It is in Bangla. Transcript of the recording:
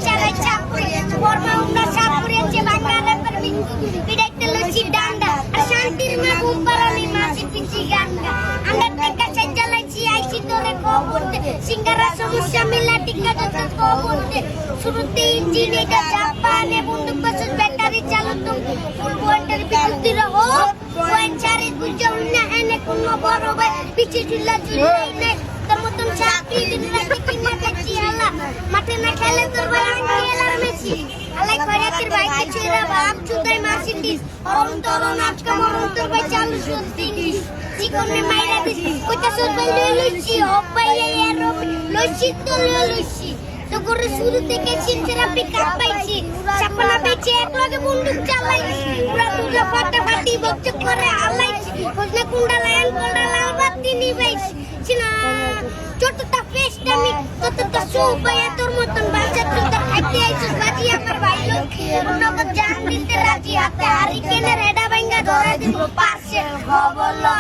চালাই চাপুরি বর্মা উন্না চাপুরি যে বাংলার পর বিদাইতে লছি ডান্ডা আর শান্তির মা বুম্পারানি মাছি পিছি গান্ডা আমরা টেকা চালাইছি আইছি তোরে কবরতে সিঙ্গারা সমস্যা মিলা টিকা যত কবরতে শুরুতে ইঞ্জিন এটা জাপানে বন্দুক বসে ব্যাটারি চালু তুমি ফুল বন্ডার বিরুদ্ধে রহো পয়েন্ট চারে গুজে উন্না এনে কোনো বড় ভাই পিছে ঝুলা ঝুলাই নাই তোর মতন চাকরি দিন রাতে কিনা খাচ্ছি আলা মাঠে না খেলে তোর ভাই আঙ্কেল আর মেসি আলাই খয়রাতের ভাই কিছুরা বাপ চুদাই মার্সিডিজ অরন্তরন আজকে মরণ তোর ভাই চালু শুনতি চিকনে মাইরা দিস কইতা সর ভাই লইছি ও ভাই এর লইছি তো লইছি তো করে শুরু থেকে সিনথেরাপি কাঁপাইছি চাপনা বেচে একলগে বন্দুক চালাইছি পুরা দুটো ফাটাফাটি বকচ করে আলাইছি কইনা কুন্ডা লায়ন কোন্ডা লাল বাতি নিবাইছি চিনা ছোটটা ফেসটা মি ততটা সোবায়া তোর মতন বাচ্চা তুই তো খাইতে আইছিস বাজি আমার ভাই লক্ষ্মী নগদ জান দিতে রাজি হাতে হারিকেনের হেডা ভাঙ্গা ধরে দিব পাশে বললো